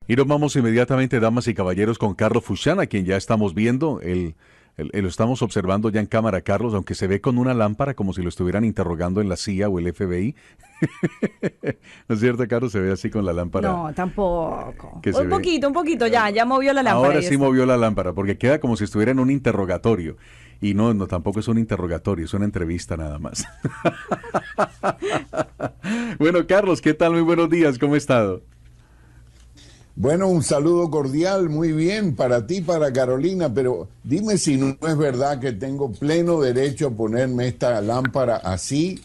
Y nos vamos inmediatamente, damas y caballeros, con Carlos Fuchán, a quien ya estamos viendo. Lo estamos observando ya en cámara, Carlos, aunque se ve con una lámpara como si lo estuvieran interrogando en la CIA o el FBI. ¿No es cierto, Carlos? Se ve así con la lámpara No, tampoco. que se ve. Un poquito, ya movió la lámpara, Ahora ya sí está. movió la lámpara, porque queda como si estuviera en un interrogatorio. Y no, no, tampoco es un interrogatorio, es una entrevista nada más. Bueno, Carlos, ¿qué tal? Muy buenos días, ¿cómo ha estado? Bueno, un saludo cordial, muy bien, para ti, para Carolina, pero dime si no es verdad que tengo pleno derecho a ponerme esta lámpara así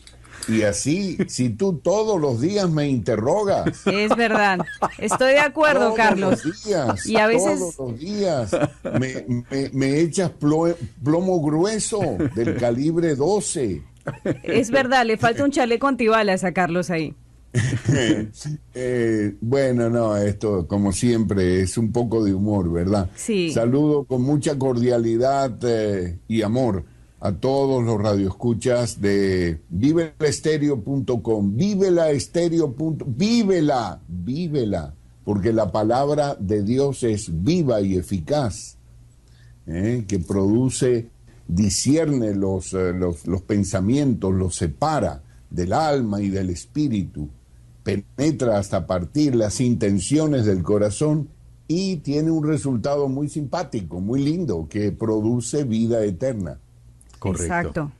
y así, si tú todos los días me interrogas. Es verdad. Estoy de acuerdo, Carlos. Y a Todos veces los días me echas plomo grueso del calibre 12. es verdad, le falta un chaleco antibalas a Carlos ahí. Bueno, no, esto como siempre es un poco de humor, ¿verdad? Sí. Saludo con mucha cordialidad y amor a todos los radioescuchas de vivelaestereo.com, vívela, porque la palabra de Dios es viva y eficaz, que produce, discierne los pensamientos, los separa del alma y del espíritu, penetra hasta partir las intenciones del corazón y tiene un resultado muy simpático, muy lindo, que produce vida eterna. Correcto. Exacto.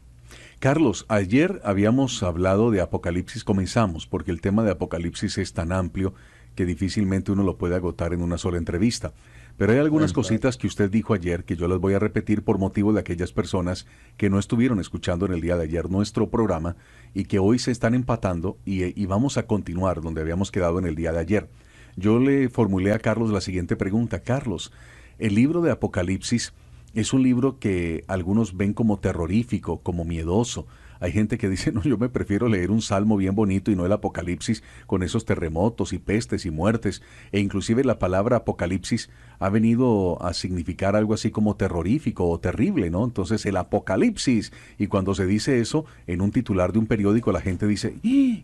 Carlos, ayer habíamos hablado de Apocalipsis, comenzamos, porque el tema de Apocalipsis es tan amplio que difícilmente uno lo puede agotar en una sola entrevista. Pero hay algunas cositas que usted dijo ayer que yo las voy a repetir por motivo de aquellas personas que no estuvieron escuchando en el día de ayer nuestro programa y que hoy se están empatando y vamos a continuar donde habíamos quedado en el día de ayer. Yo le formulé a Carlos la siguiente pregunta. Carlos, el libro de Apocalipsis es un libro que algunos ven como terrorífico, como miedoso. Hay gente que dice, no, yo me prefiero leer un salmo bien bonito y no el Apocalipsis con esos terremotos y pestes y muertes. E inclusive la palabra Apocalipsis ha venido a significar algo así como terrorífico o terrible, ¿no? Entonces el Apocalipsis. Y cuando se dice eso en un titular de un periódico, la gente dice,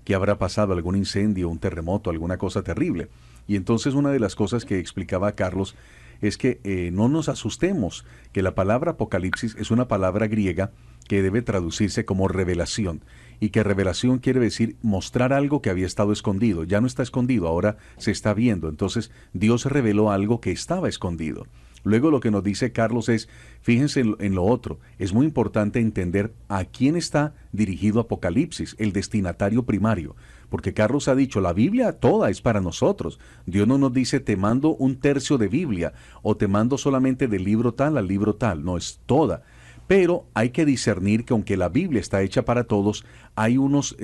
¿qué habrá pasado? ¿Algún incendio, un terremoto, alguna cosa terrible? Y entonces una de las cosas que explicaba Carlos es que no nos asustemos, que la palabra Apocalipsis es una palabra griega que debe traducirse como revelación, y que revelación quiere decir mostrar algo que había estado escondido, ya no está escondido, ahora se está viendo, entonces Dios reveló algo que estaba escondido. Luego lo que nos dice Carlos es, fíjense en lo otro, es muy importante entender a quién está dirigido Apocalipsis, el destinatario primario, porque Carlos ha dicho, la Biblia toda es para nosotros. Dios no nos dice, te mando un tercio de Biblia, o te mando solamente del libro tal al libro tal, no, es toda. Pero hay que discernir que aunque la Biblia está hecha para todos, hay unos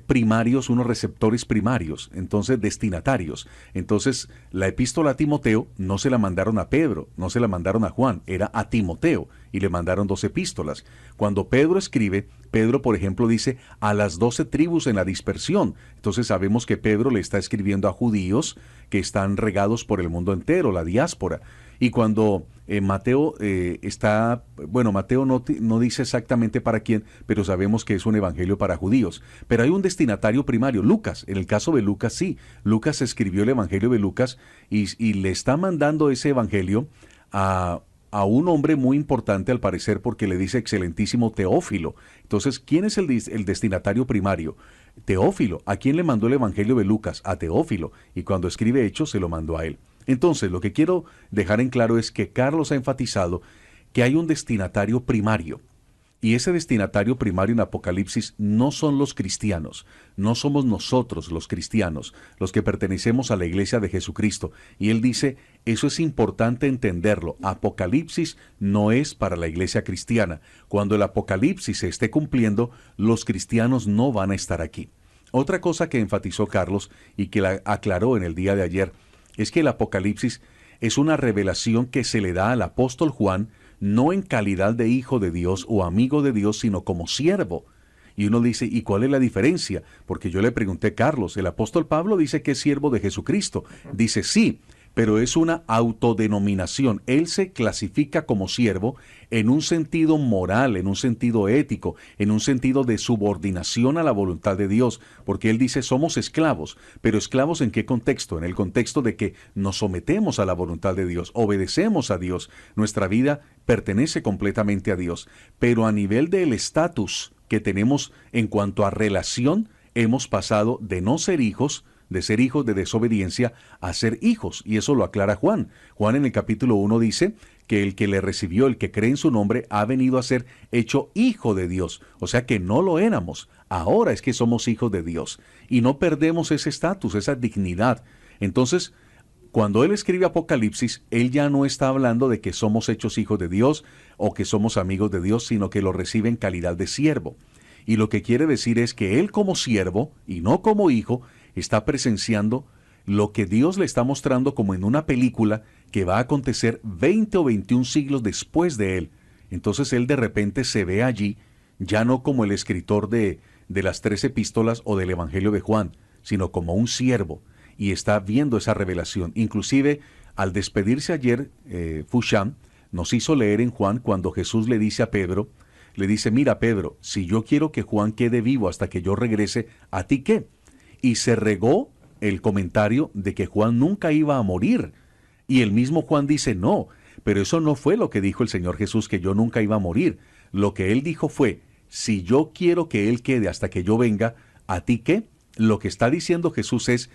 primarios, unos receptores primarios, entonces destinatarios. Entonces la epístola a Timoteo no se la mandaron a Pedro, no se la mandaron a Juan, era a Timoteo y le mandaron 2 epístolas. Cuando Pedro escribe, Pedro por ejemplo dice a las 12 tribus en la dispersión, entonces sabemos que Pedro le está escribiendo a judíos que están regados por el mundo entero, la diáspora. Y cuando Mateo Mateo no dice exactamente para quién, pero sabemos que es un evangelio para judíos. Pero hay un destinatario primario, Lucas. En el caso de Lucas, sí. Lucas escribió el evangelio de Lucas y le está mandando ese evangelio a un hombre muy importante al parecer porque le dice excelentísimo Teófilo. Entonces, ¿quién es el destinatario primario? Teófilo. ¿A quién le mandó el evangelio de Lucas? A Teófilo. Y cuando escribe Hechos se lo mandó a él. Entonces, lo que quiero dejar en claro es que Carlos ha enfatizado que hay un destinatario primario. Y ese destinatario primario en Apocalipsis no son los cristianos, no somos nosotros los cristianos, los que pertenecemos a la iglesia de Jesucristo. Y él dice, eso es importante entenderlo, Apocalipsis no es para la iglesia cristiana. Cuando el Apocalipsis se esté cumpliendo, los cristianos no van a estar aquí. Otra cosa que enfatizó Carlos y que la aclaró en el día de ayer, es que el Apocalipsis es una revelación que se le da al apóstol Juan no en calidad de hijo de Dios o amigo de Dios, sino como siervo. Y uno dice, ¿y cuál es la diferencia? Porque yo le pregunté a Carlos, el apóstol Pablo dice que es siervo de Jesucristo. Dice, sí, pero es una autodenominación. Él se clasifica como siervo en un sentido moral, en un sentido ético, en un sentido de subordinación a la voluntad de Dios, porque él dice somos esclavos, pero esclavos ¿en qué contexto? En el contexto de que nos sometemos a la voluntad de Dios, obedecemos a Dios, nuestra vida pertenece completamente a Dios, pero a nivel del estatus que tenemos en cuanto a relación, hemos pasado de no ser hijos, de ser hijos de desobediencia, a ser hijos, y eso lo aclara Juan. Juan en el capítulo 1 dice que el que le recibió, el que cree en su nombre, ha venido a ser hecho hijo de Dios, o sea que no lo éramos, ahora es que somos hijos de Dios, y no perdemos ese estatus, esa dignidad. Entonces, cuando él escribe Apocalipsis, él ya no está hablando de que somos hechos hijos de Dios o que somos amigos de Dios, sino que lo recibe en calidad de siervo. Y lo que quiere decir es que él como siervo, y no como hijo, está presenciando lo que Dios le está mostrando como en una película que va a acontecer 20 o 21 siglos después de él. Entonces él de repente se ve allí, ya no como el escritor de las 3 epístolas o del Evangelio de Juan, sino como un siervo, y está viendo esa revelación. Inclusive, al despedirse ayer, Foucham nos hizo leer en Juan cuando Jesús le dice a Pedro, le dice, mira Pedro, si yo quiero que Juan quede vivo hasta que yo regrese, ¿a ti qué? Y se regó el comentario de que Juan nunca iba a morir. Y el mismo Juan dice, no, pero eso no fue lo que dijo el Señor Jesús, que yo nunca iba a morir. Lo que él dijo fue, si yo quiero que él quede hasta que yo venga, ¿a ti qué? Lo que está diciendo Jesús es,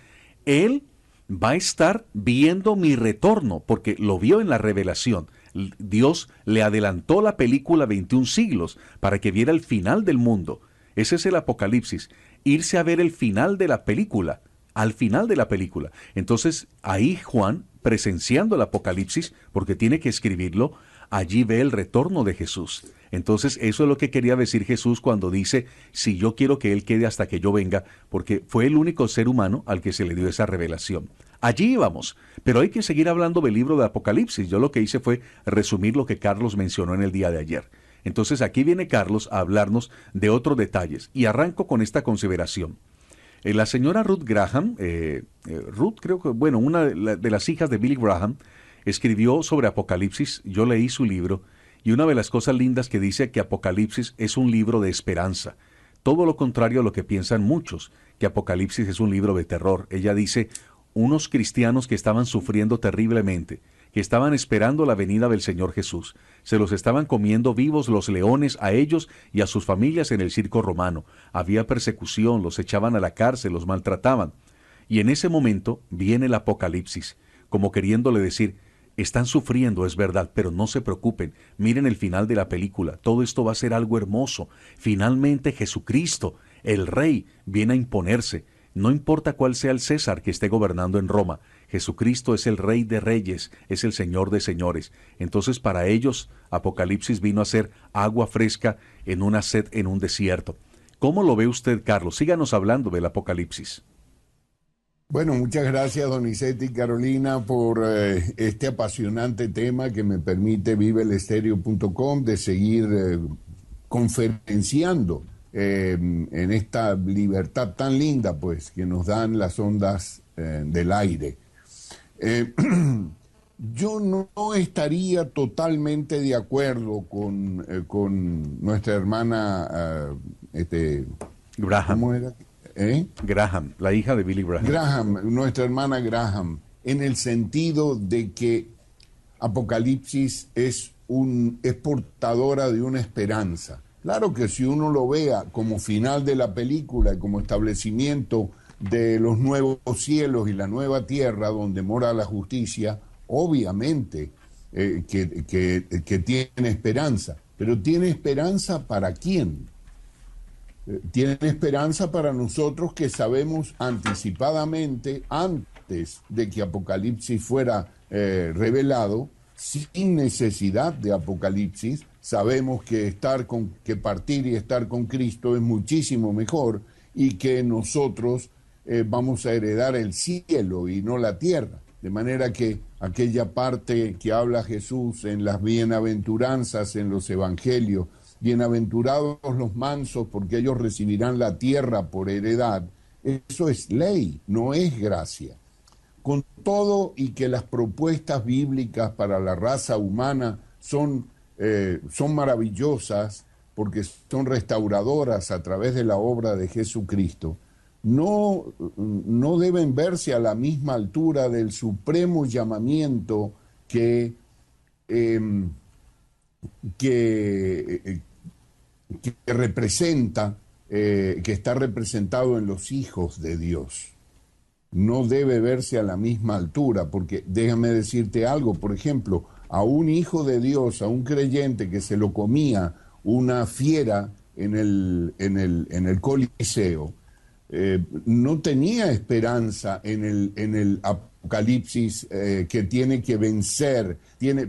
él va a estar viendo mi retorno, porque lo vio en la revelación. Dios le adelantó la película 21 siglos para que viera el final del mundo. Ese es el Apocalipsis, irse a ver el final de la película, al final de la película. Entonces, ahí Juan, presenciando el Apocalipsis, porque tiene que escribirlo, allí ve el retorno de Jesús. Entonces, eso es lo que quería decir Jesús cuando dice, si yo quiero que Él quede hasta que yo venga, porque fue el único ser humano al que se le dio esa revelación. Allí íbamos, pero hay que seguir hablando del libro de Apocalipsis. Yo lo que hice fue resumir lo que Carlos mencionó en el día de ayer. Entonces, aquí viene Carlos a hablarnos de otros detalles, y arranco con esta consideración. La señora Ruth Graham, Ruth creo que, bueno, una de las hijas de Billy Graham, escribió sobre Apocalipsis. Yo leí su libro, y una de las cosas lindas que dice que Apocalipsis es un libro de esperanza. Todo lo contrario a lo que piensan muchos, que Apocalipsis es un libro de terror. Ella dice, unos cristianos que estaban sufriendo terriblemente, que estaban esperando la venida del Señor Jesús. Se los estaban comiendo vivos los leones a ellos y a sus familias en el circo romano. Había persecución, los echaban a la cárcel, los maltrataban. Y en ese momento viene el Apocalipsis, como queriéndole decir, están sufriendo, es verdad, pero no se preocupen, miren el final de la película, todo esto va a ser algo hermoso. Finalmente Jesucristo, el Rey, viene a imponerse. No importa cuál sea el César que esté gobernando en Roma, Jesucristo es el Rey de Reyes, es el Señor de Señores. Entonces para ellos Apocalipsis vino a ser agua fresca en una sed en un desierto. ¿Cómo lo ve usted, Carlos? Síganos hablando del Apocalipsis. Bueno, muchas gracias, Donizetti y Carolina, por este apasionante tema que me permite vivelestereo.com de seguir conferenciando en esta libertad tan linda, pues, que nos dan las ondas del aire. Yo no estaría totalmente de acuerdo con nuestra hermana Graham. ¿Cómo era? Graham, la hija de Billy Graham. Graham, nuestra hermana Graham, en el sentido de que Apocalipsis es portadora de una esperanza. Claro que si uno lo vea como final de la película, como establecimiento de los nuevos cielos y la nueva tierra donde mora la justicia, obviamente que tiene esperanza. Pero ¿tiene esperanza para quién? Tiene esperanza para nosotros que sabemos anticipadamente, antes de que Apocalipsis fuera revelado, sin necesidad de Apocalipsis, sabemos que partir y estar con Cristo es muchísimo mejor y que nosotros vamos a heredar el cielo y no la tierra. De manera que aquella parte que habla Jesús en las bienaventuranzas, en los evangelios, bienaventurados los mansos porque ellos recibirán la tierra por heredad, eso es ley, no es gracia. con todo y que las propuestas bíblicas para la raza humana son maravillosas porque son restauradoras a través de la obra de Jesucristo, no deben verse a la misma altura del supremo llamamiento que representa, que está representado en los hijos de Dios. No debe verse a la misma altura, porque déjame decirte algo, por ejemplo, a un hijo de Dios, a un creyente que se lo comía una fiera en el Coliseo, no tenía esperanza en el Apocalipsis, que tiene que vencer,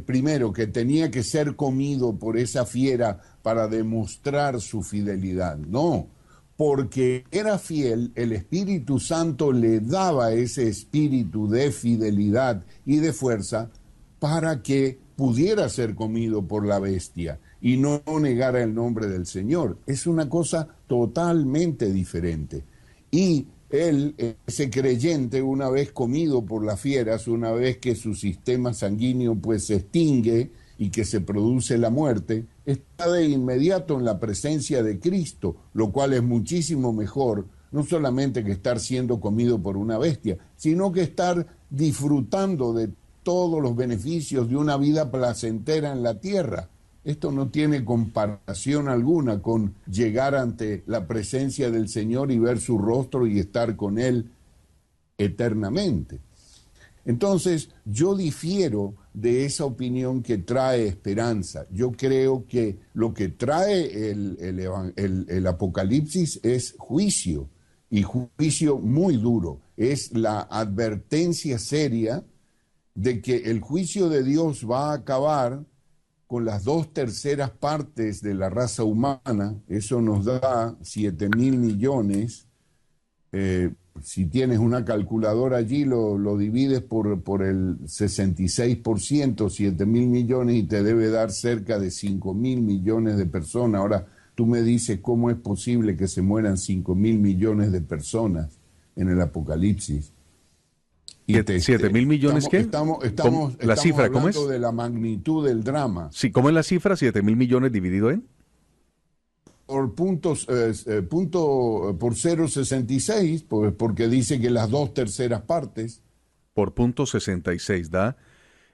primero que tenía que ser comido por esa fiera para demostrar su fidelidad. No, porque era fiel, el Espíritu Santo le daba ese espíritu de fidelidad y de fuerza para que pudiera ser comido por la bestia y no negara el nombre del Señor. Es una cosa totalmente diferente. Y él, ese creyente, una vez comido por las fieras, una vez que su sistema sanguíneo pues se extingue y que se produce la muerte, está de inmediato en la presencia de Cristo, lo cual es muchísimo mejor, no solamente que estar siendo comido por una bestia, sino que estar disfrutando de todos los beneficios de una vida placentera en la tierra. Esto no tiene comparación alguna con llegar ante la presencia del Señor y ver su rostro y estar con Él eternamente. Entonces, yo difiero de esa opinión que trae esperanza. Yo creo que lo que trae el Apocalipsis es juicio, y juicio muy duro. Es la advertencia seria de que el juicio de Dios va a acabar con las 2/3 partes de la raza humana. Eso nos da 7.000 millones. Si tienes una calculadora allí, lo divides por el 66%, 7.000 millones, y te debe dar cerca de 5.000 millones de personas. Ahora, tú me dices cómo es posible que se mueran 5.000 millones de personas en el Apocalipsis. ¿7.000 millones qué? La cifra, ¿cómo es? De la magnitud del drama. Sí, ¿cómo es la cifra? 7.000 millones dividido en... Por puntos, por 0,66, porque dice que las 2/3 partes. Por punto 66 da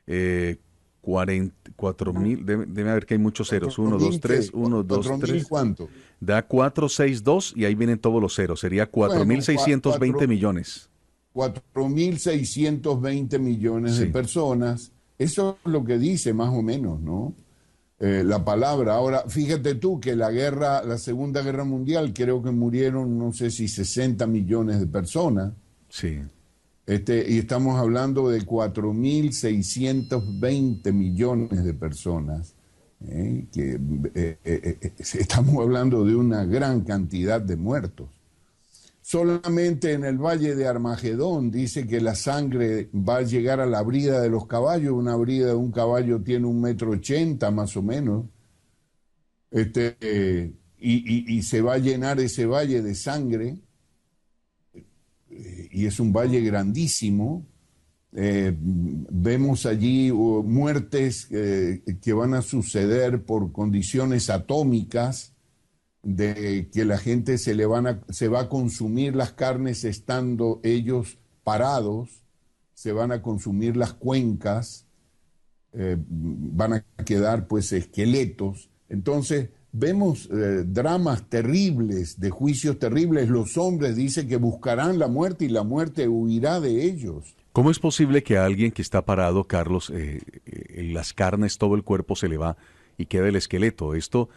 44.000, debe haber que hay muchos ceros, 1, 2, 3, 1, 2, 3. ¿Cuánto? Da 462 y ahí vienen todos los ceros, sería 4.620 millones. 4.620 millones de personas. Eso es lo que dice más o menos, ¿no? La palabra. Ahora, fíjate tú que la Segunda Guerra Mundial, creo que murieron, no sé si 60 millones de personas. Sí. Y estamos hablando de 4.620 millones de personas. Estamos hablando de una gran cantidad de muertos. Solamente en el valle de Armagedón dice que la sangre va a llegar a la brida de los caballos. Una brida de un caballo tiene 1,80 m más o menos. Y se va a llenar ese valle de sangre. Y es un valle grandísimo. Vemos allí muertes que van a suceder por condiciones atómicas, de que la gente se va a consumir las carnes estando ellos parados, se van a consumir las cuencas, van a quedar pues esqueletos. Entonces vemos dramas terribles, de juicios terribles. Los hombres dicen que buscarán la muerte y la muerte huirá de ellos. ¿Cómo es posible que a alguien que está parado, Carlos, las carnes, todo el cuerpo se le va y queda el esqueleto? Esto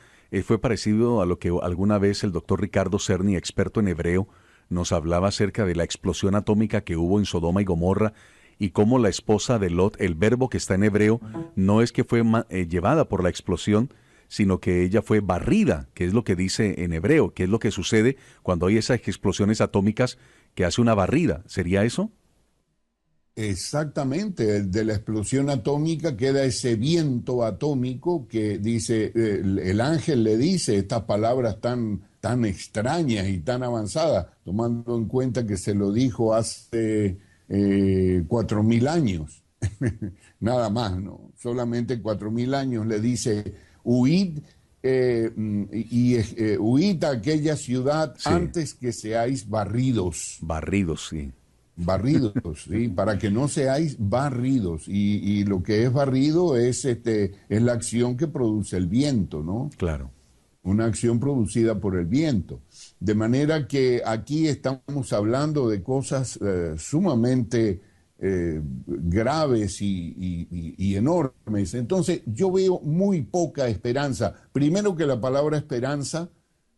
fue parecido a lo que alguna vez el doctor Ricardo Cerny, experto en hebreo, nos hablaba acerca de la explosión atómica que hubo en Sodoma y Gomorra, y cómo la esposa de Lot, el verbo que está en hebreo, no es que fue llevada por la explosión, sino que ella fue barrida, que es lo que dice en hebreo, que es lo que sucede cuando hay esas explosiones atómicas que hace una barrida. ¿Sería eso? Exactamente, de la explosión atómica queda ese viento atómico que dice, el ángel le dice estas palabras tan extrañas y tan avanzadas, tomando en cuenta que se lo dijo hace 4.000 años, nada más, ¿no? Solamente 4.000 años le dice, huid, huid a aquella ciudad Sí. antes que seáis barridos. Barridos, sí. Barridos, ¿sí? Para que no seáis barridos. Y lo que es barrido es la acción que produce el viento, ¿no? Claro. Una acción producida por el viento. De manera que aquí estamos hablando de cosas sumamente graves y enormes. Entonces yo veo muy poca esperanza. Primero que la palabra esperanza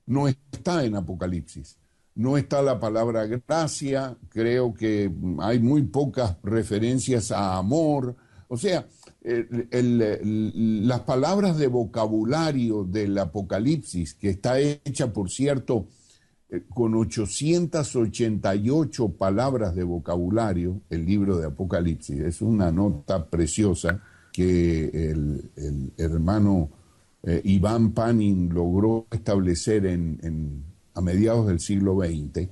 no está en Apocalipsis. No está la palabra gracia, creo que hay muy pocas referencias a amor. O sea, las palabras de vocabulario del Apocalipsis, que está hecha, por cierto, con 888 palabras de vocabulario, el libro de Apocalipsis, es una nota preciosa que el hermano Iván Panin logró establecer a mediados del siglo XX,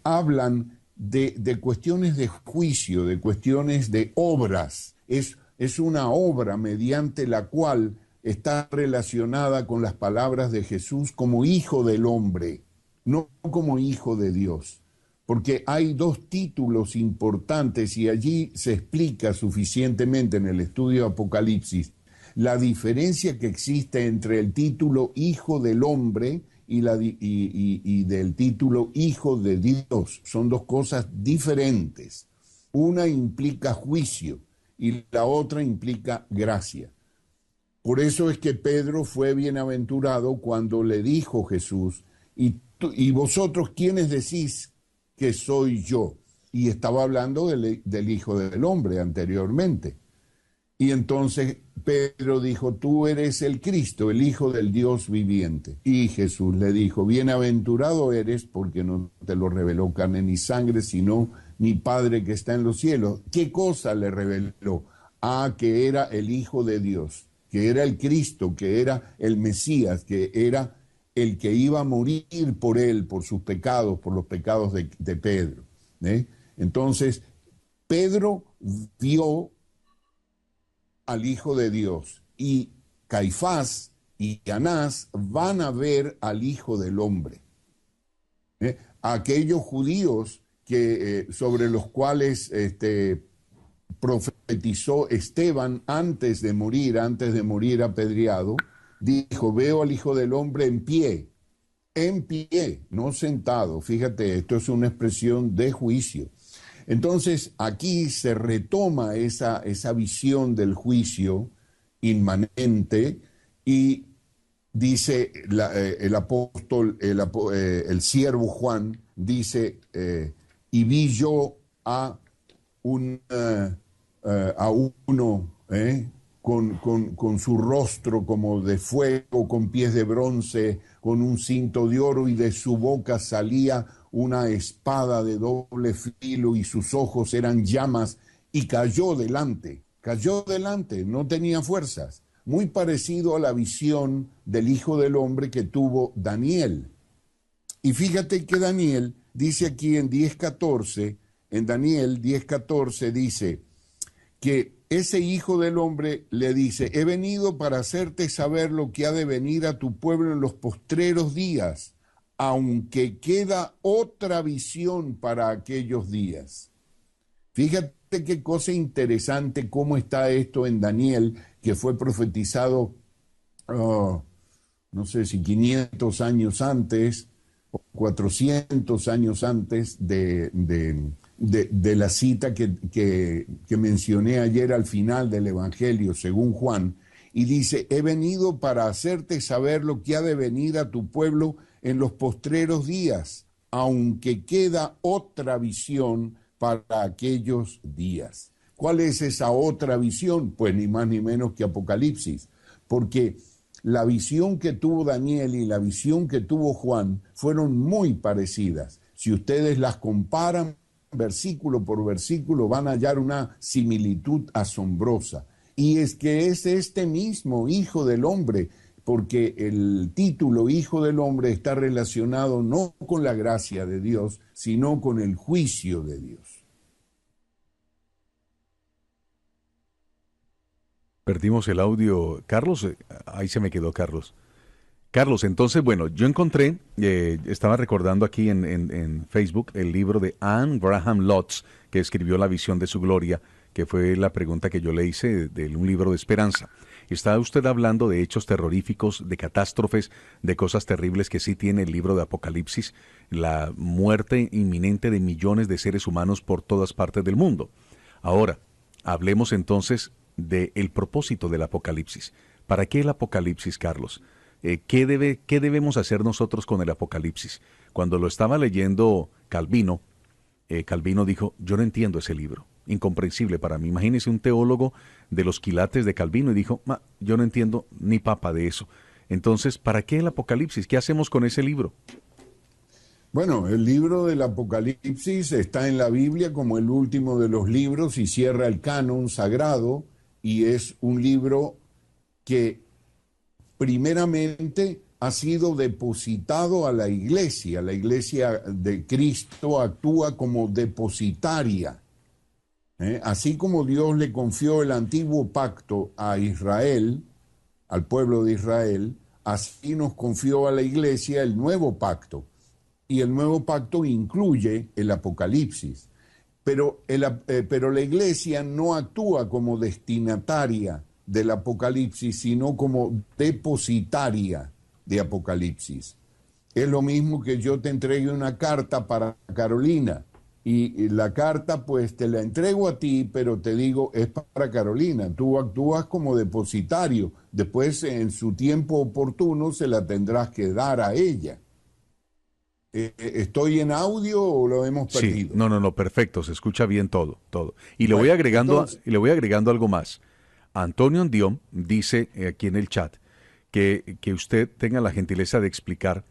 hablan de cuestiones de juicio, de cuestiones de obras. Es una obra mediante la cual está relacionada con las palabras de Jesús como hijo del hombre, no como hijo de Dios. Porque hay dos títulos importantes y allí se explica suficientemente en el estudio de Apocalipsis la diferencia que existe entre el título Hijo del Hombre y del título Hijo de Dios. Son dos cosas diferentes. Una implica juicio y la otra implica gracia. Por eso es que Pedro fue bienaventurado cuando le dijo Jesús, ¿y vosotros quiénes decís que soy yo? Y estaba hablando del Hijo del Hombre anteriormente. Y entonces Pedro dijo, tú eres el Cristo, el Hijo del Dios viviente. Y Jesús le dijo, bienaventurado eres porque no te lo reveló carne ni sangre, sino mi Padre que está en los cielos. ¿Qué cosa le reveló? Que era el Hijo de Dios, que era el Cristo, que era el Mesías, que era el que iba a morir por él, por sus pecados, por los pecados de Pedro. Entonces, Pedro vio al Hijo de Dios y Caifás y Anás van a ver al Hijo del Hombre. Aquellos judíos sobre los cuales profetizó Esteban antes de morir apedreado, dijo, veo al Hijo del Hombre en pie, no sentado. Fíjate, esto es una expresión de juicio. Entonces, aquí se retoma esa visión del juicio inmanente y dice el apóstol, el siervo Juan, dice, y vi yo a uno con su rostro como de fuego, con pies de bronce, con un cinto de oro, y de su boca salía una espada de doble filo, y sus ojos eran llamas, y cayó delante, no tenía fuerzas. Muy parecido a la visión del Hijo del Hombre que tuvo Daniel. Y fíjate que Daniel dice aquí en Daniel 10:14 dice que ese Hijo del Hombre le dice, he venido para hacerte saber lo que ha de venir a tu pueblo en los postreros días, aunque queda otra visión para aquellos días. Fíjate qué cosa interesante cómo está esto en Daniel, que fue profetizado, no sé si 500 años antes o 400 años antes de la cita que mencioné ayer al final del Evangelio, según Juan, y dice, he venido para hacerte saber lo que ha de venir a tu pueblo en los postreros días, aunque queda otra visión para aquellos días. ¿Cuál es esa otra visión? Pues ni más ni menos que Apocalipsis, porque la visión que tuvo Daniel y la visión que tuvo Juan fueron muy parecidas. Si ustedes las comparan versículo por versículo, van a hallar una similitud asombrosa. Y es que es este mismo Hijo del Hombre, porque el título Hijo del Hombre está relacionado no con la gracia de Dios, sino con el juicio de Dios. Perdimos el audio. Carlos, ahí se me quedó Carlos. Carlos, entonces, bueno, yo encontré, estaba recordando aquí en Facebook el libro de Anne Graham Lotz, que escribió La visión de su gloria, que fue la pregunta que yo le hice de un libro de esperanza. Está usted hablando de hechos terroríficos, de catástrofes, de cosas terribles que sí tiene el libro de Apocalipsis, la muerte inminente de millones de seres humanos por todas partes del mundo. Ahora, hablemos entonces del propósito del Apocalipsis. ¿Para qué el Apocalipsis, Carlos? ¿Qué debemos hacer nosotros con el Apocalipsis? Cuando lo estaba leyendo Calvino, Calvino dijo, yo no entiendo ese libro, incomprensible para mí. Imagínese un teólogo de los quilates de Calvino y dijo, yo no entiendo ni papa de eso. Entonces, ¿para qué el Apocalipsis? ¿Qué hacemos con ese libro? Bueno, el libro del Apocalipsis está en la Biblia como el último de los libros y cierra el canon sagrado, y es un libro que primeramente ha sido depositado a la iglesia. La iglesia de Cristo actúa como depositaria. Así como Dios le confió el antiguo pacto a Israel, al pueblo de Israel, así nos confió a la iglesia el nuevo pacto. Y el nuevo pacto incluye el Apocalipsis. Pero la iglesia no actúa como destinataria del Apocalipsis, sino como depositaria de Apocalipsis. Es lo mismo que yo te entregue una carta para Carolina, y la carta pues te la entrego a ti, pero te digo, es para Carolina. Tú actúas como depositario. Después, en su tiempo oportuno, se la tendrás que dar a ella. ¿Estoy en audio o lo hemos perdido? Sí, no, perfecto, se escucha bien todo. Y le voy agregando algo más. Antonio Andión dice aquí en el chat que usted tenga la gentileza de explicar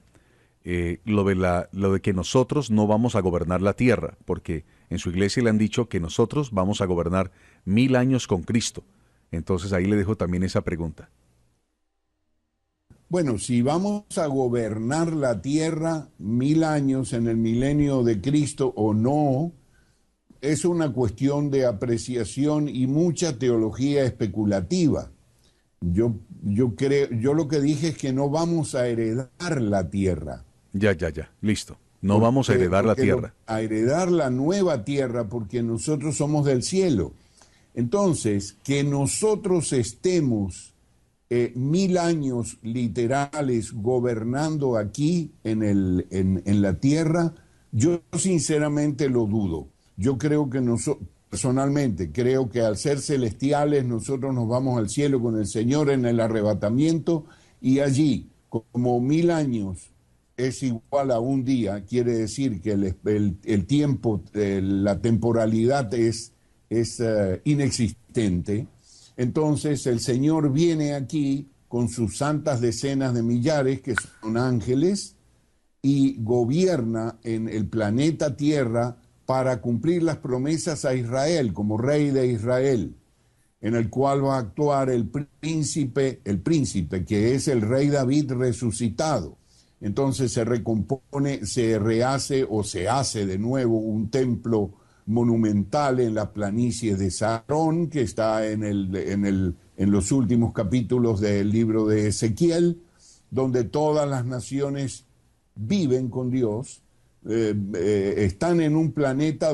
lo de que nosotros no vamos a gobernar la tierra, porque en su iglesia le han dicho que nosotros vamos a gobernar 1000 años con Cristo. Entonces ahí le dejo también esa pregunta. Bueno, si vamos a gobernar la tierra 1000 años en el milenio de Cristo o no, es una cuestión de apreciación y mucha teología especulativa. Yo lo que dije es que no vamos a heredar la tierra. Ya, listo. No vamos a heredar la tierra. A heredar la nueva tierra, porque nosotros somos del cielo. Entonces, que nosotros estemos 1000 años literales gobernando aquí en la tierra, yo sinceramente lo dudo. Yo creo que personalmente creo que al ser celestiales nosotros nos vamos al cielo con el Señor en el arrebatamiento, y allí, como 1000 años es igual a un día, quiere decir que el tiempo, la temporalidad es inexistente. Entonces el Señor viene aquí con sus santas decenas de millares, que son ángeles, y gobierna en el planeta Tierra para cumplir las promesas a Israel como rey de Israel, en el cual va a actuar el príncipe que es el rey David resucitado. Entonces se recompone, se rehace o se hace de nuevo un templo monumental en la planicie de Sarón, que está en los últimos capítulos del libro de Ezequiel, donde todas las naciones viven con Dios, están en un planeta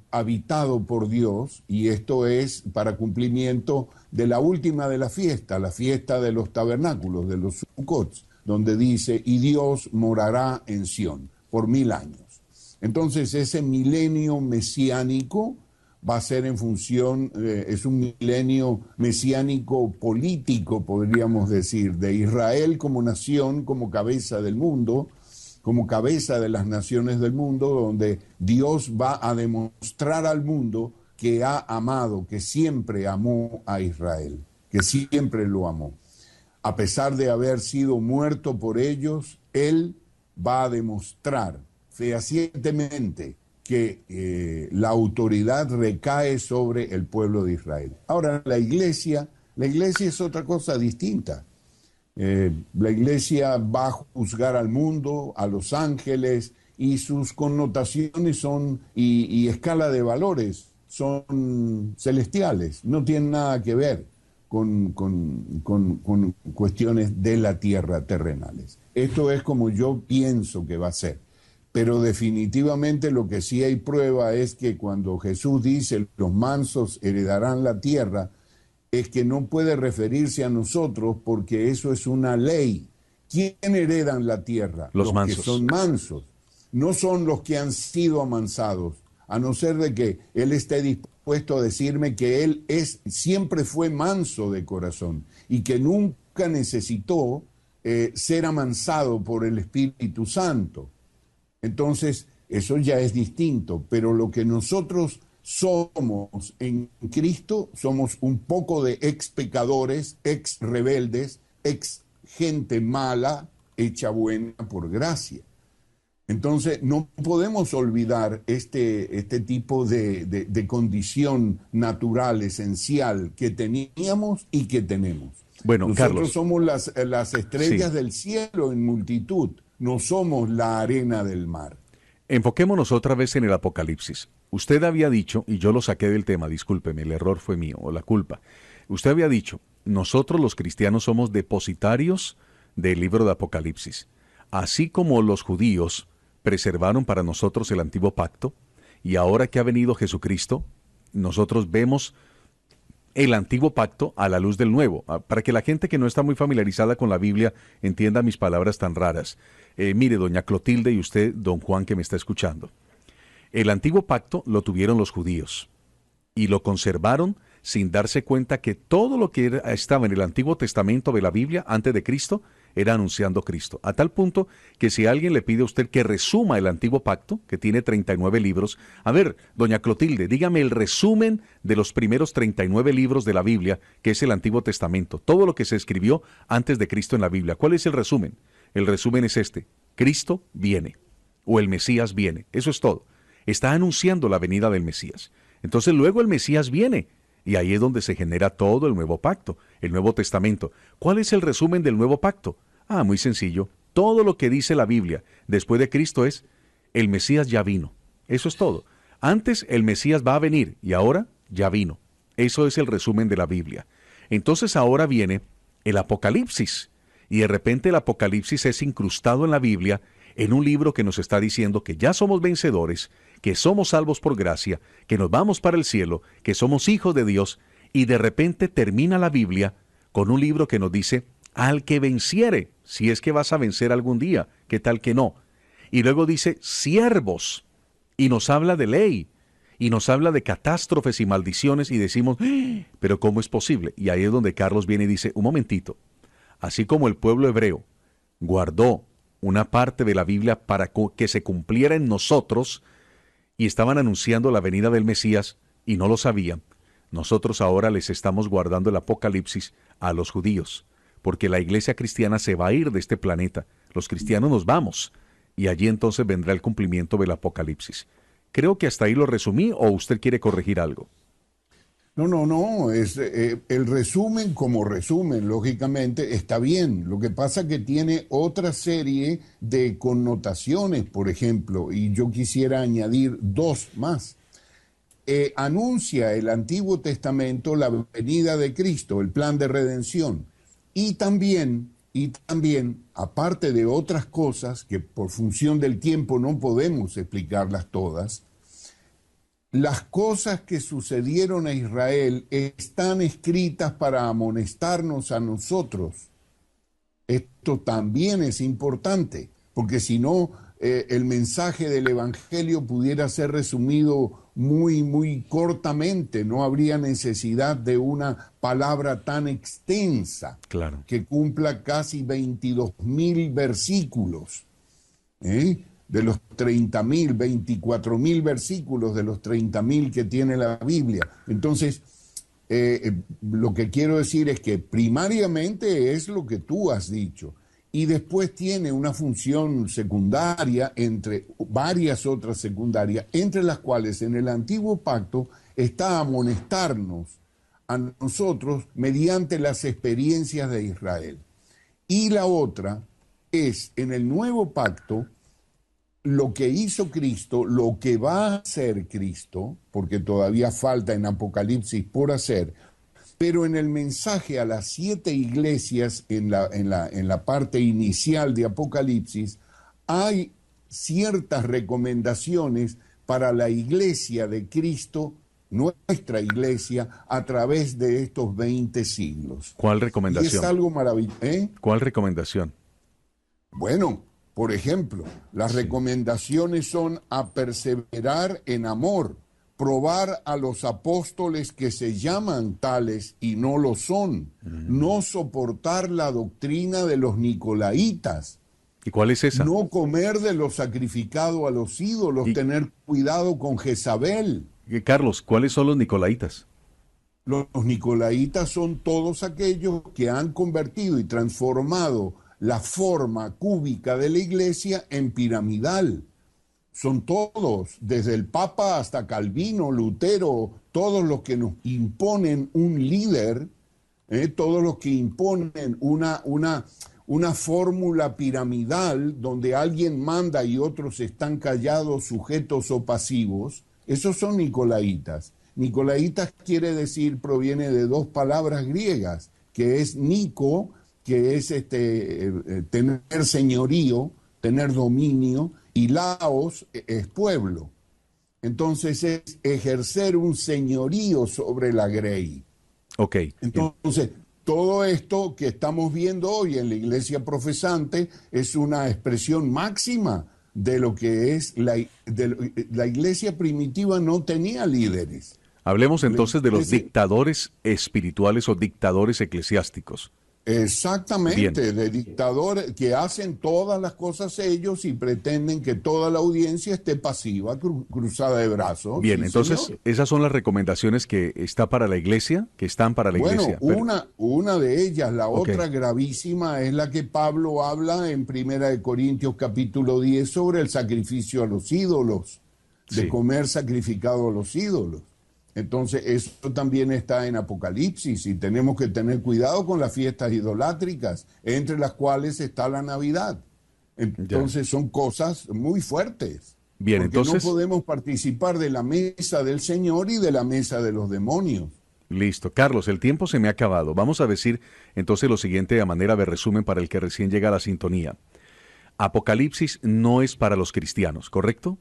habitado por Dios, y esto es para cumplimiento de la última de la fiesta de los tabernáculos, de los Sukkot, donde dice, y Dios morará en Sión por 1000 años. Entonces ese milenio mesiánico va a ser en función, es un milenio mesiánico político, podríamos decir, de Israel como nación, como cabeza del mundo, como cabeza de las naciones del mundo, donde Dios va a demostrar al mundo que ha amado, que siempre amó a Israel, que siempre lo amó. A pesar de haber sido muerto por ellos, Él va a demostrar fehacientemente que la autoridad recae sobre el pueblo de Israel. Ahora, la iglesia es otra cosa distinta. La iglesia va a juzgar al mundo, a los ángeles, y sus connotaciones son, y escala de valores son celestiales, no tienen nada que ver con cuestiones de la tierra terrenales. Esto es como yo pienso que va a ser. Pero definitivamente lo que sí hay prueba es que cuando Jesús dice los mansos heredarán la tierra, es que no puede referirse a nosotros porque eso es una ley. ¿Quién heredan la tierra? Los mansos. Que son mansos. No son los que han sido amansados, a no ser de que Él esté dispuesto a decirme que Él siempre fue manso de corazón y que nunca necesitó ser amansado por el Espíritu Santo. Entonces, eso ya es distinto, pero lo que nosotros somos en Cristo, somos un poco de ex pecadores, ex rebeldes, ex gente mala, hecha buena por gracia. Entonces, no podemos olvidar este tipo de condición natural, esencial, que teníamos y que tenemos. Bueno, nosotros Carlos, somos las estrellas sí, del cielo en multitud, no somos la arena del mar. enfoquémonos otra vez en el Apocalipsis. Usted había dicho, y yo lo saqué del tema, discúlpeme, el error fue mío, o la culpa. Usted había dicho, nosotros los cristianos somos depositarios del libro de Apocalipsis. Así como los judíos preservaron para nosotros el antiguo pacto, y ahora que ha venido Jesucristo, nosotros vemos el antiguo pacto a la luz del nuevo, para que la gente que no está muy familiarizada con la Biblia entienda mis palabras tan raras. Mire, doña Clotilde y usted, don Juan, que me está escuchando. El antiguo pacto lo tuvieron los judíos y lo conservaron sin darse cuenta que todo lo que estaba en el Antiguo Testamento de la Biblia antes de Cristo era anunciando Cristo. A tal punto que si alguien le pide a usted que resuma el Antiguo Pacto, que tiene 39 libros, a ver, doña Clotilde, dígame el resumen de los primeros 39 libros de la Biblia, que es el Antiguo Testamento, todo lo que se escribió antes de Cristo en la Biblia. ¿Cuál es el resumen? El resumen es este: Cristo viene, o el Mesías viene, eso es todo. Está anunciando la venida del Mesías. Entonces luego el Mesías viene, y ahí es donde se genera todo el Nuevo Pacto, el Nuevo Testamento. ¿Cuál es el resumen del Nuevo Pacto? Muy sencillo. Todo lo que dice la Biblia después de Cristo es, el Mesías ya vino. Eso es todo. Antes el Mesías va a venir y ahora ya vino. Eso es el resumen de la Biblia. Entonces ahora viene el Apocalipsis. Y de repente el Apocalipsis es incrustado en la Biblia, en un libro que nos está diciendo que ya somos vencedores, que somos salvos por gracia, que nos vamos para el cielo, que somos hijos de Dios, y de repente termina la Biblia con un libro que nos dice, al que venciere, si es que vas a vencer algún día, ¿qué tal que no? Y luego dice, siervos, y nos habla de ley, y nos habla de catástrofes y maldiciones, y decimos, pero ¿cómo es posible? Y ahí es donde Carlos viene y dice, un momentito, así como el pueblo hebreo guardó una parte de la Biblia para que se cumpliera en nosotros, y estaban anunciando la venida del Mesías, y no lo sabían, nosotros ahora les estamos guardando el Apocalipsis a los judíos, porque la iglesia cristiana se va a ir de este planeta, los cristianos nos vamos, y allí entonces vendrá el cumplimiento del Apocalipsis. Creo que hasta ahí lo resumí, ¿o usted quiere corregir algo? No, el resumen como resumen, lógicamente, está bien. Lo que pasa es que tiene otra serie de connotaciones, por ejemplo, y yo quisiera añadir dos más. Anuncia el Antiguo Testamento la venida de Cristo, el plan de redención, y también, aparte de otras cosas que por función del tiempo no podemos explicarlas todas, las cosas que sucedieron a Israel están escritas para amonestarnos a nosotros. Esto también es importante, porque si no, el mensaje del Evangelio pudiera ser resumido muy cortamente. No habría necesidad de una palabra tan extensa, claro, que cumpla casi 22.000 versículos. De los 30.000, 24.000 versículos de los 30.000 que tiene la Biblia. Entonces, lo que quiero decir es que primariamente es lo que tú has dicho, y después tiene una función secundaria entre varias otras secundarias, entre las cuales en el Antiguo Pacto está amonestarnos a nosotros mediante las experiencias de Israel. Y la otra es, en el nuevo pacto, lo que hizo Cristo, lo que va a hacer Cristo, porque todavía falta en Apocalipsis por hacer, pero en el mensaje a las 7 iglesias, en la parte inicial de Apocalipsis, hay ciertas recomendaciones para la iglesia de Cristo, nuestra iglesia, a través de estos 20 siglos. ¿Cuál Y recomendación? es algo maravilloso. ¿Cuál recomendación? Bueno, por ejemplo, las recomendaciones son a perseverar en amor, probar a los apóstoles que se llaman tales y no lo son, no soportar la doctrina de los nicolaitas, ¿Y cuál es esa? no comer de lo sacrificado a los ídolos, tener cuidado con Jezabel. Carlos, ¿cuáles son los nicolaitas? Los nicolaitas son todos aquellos que han convertido y transformado la forma cúbica de la iglesia en piramidal. Son todos, desde el Papa hasta Calvino, Lutero, todos los que nos imponen un líder, todos los que imponen una fórmula piramidal donde alguien manda y otros están callados, sujetos o pasivos. Esos son nicolaitas. Nicolaitas proviene de 2 palabras griegas, que es Nico, que es tener señorío, tener dominio, y Laos es pueblo. Entonces es ejercer un señorío sobre la grey. Ok. Entonces, todo esto que estamos viendo hoy en la iglesia profesante es una expresión máxima de lo que es la iglesia primitiva. No tenía líderes. Hablemos entonces de los dictadores espirituales o dictadores eclesiásticos. Exactamente, Bien. de dictadores que hacen todas las cosas ellos y pretenden que toda la audiencia esté pasiva, cruzada de brazos. Bien, Sí, entonces señor. esas son las recomendaciones que están para la iglesia. Bueno, Pero- una de ellas, la Ok. otra gravísima, es la que Pablo habla en 1 Corintios capítulo 10 sobre el sacrificio a los ídolos, de Sí. comer sacrificado a los ídolos. Entonces, eso también está en Apocalipsis y tenemos que tener cuidado con las fiestas idolátricas, entre las cuales está la Navidad. Entonces, son cosas muy fuertes. Bien, porque entonces- no podemos participar de la mesa del Señor y de la mesa de los demonios. Listo. Carlos, el tiempo se me ha acabado. Vamos a decir entonces lo siguiente a manera de resumen para el que recién llega a la sintonía. Apocalipsis no es para los cristianos, ¿correcto?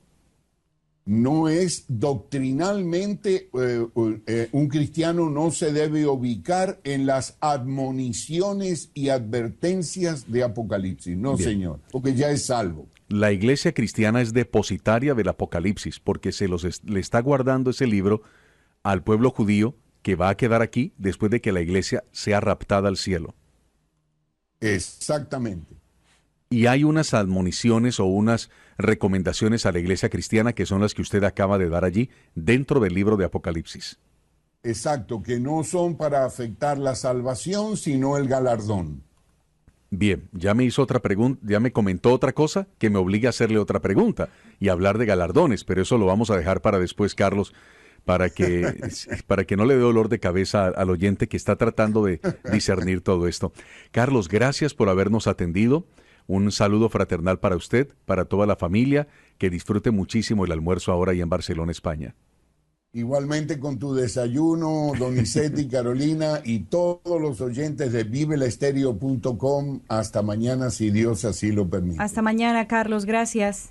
No es doctrinalmente, un cristiano no se debe ubicar en las admoniciones y advertencias de Apocalipsis. No, Bien. señor, porque ya es salvo. La iglesia cristiana es depositaria del Apocalipsis porque le está guardando ese libro al pueblo judío que va a quedar aquí después de que la iglesia sea raptada al cielo. Exactamente. Y hay unas admoniciones o unas recomendaciones a la iglesia cristiana que son las que usted acaba de dar allí dentro del libro de Apocalipsis. Exacto, que no son para afectar la salvación, sino el galardón. Bien, ya me hizo otra pregunta, ya me comentó otra cosa que me obliga a hacerle otra pregunta y hablar de galardones, pero eso lo vamos a dejar para después, Carlos, para que no le dé dolor de cabeza al oyente que está tratando de discernir todo esto. Carlos, gracias por habernos atendido. Un saludo fraternal para usted, para toda la familia, que disfrute muchísimo el almuerzo ahora y en Barcelona, España. Igualmente con tu desayuno, Donizetti, Carolina y todos los oyentes de vivelastereo.com. Hasta mañana, si Dios así lo permite. Hasta mañana, Carlos. Gracias.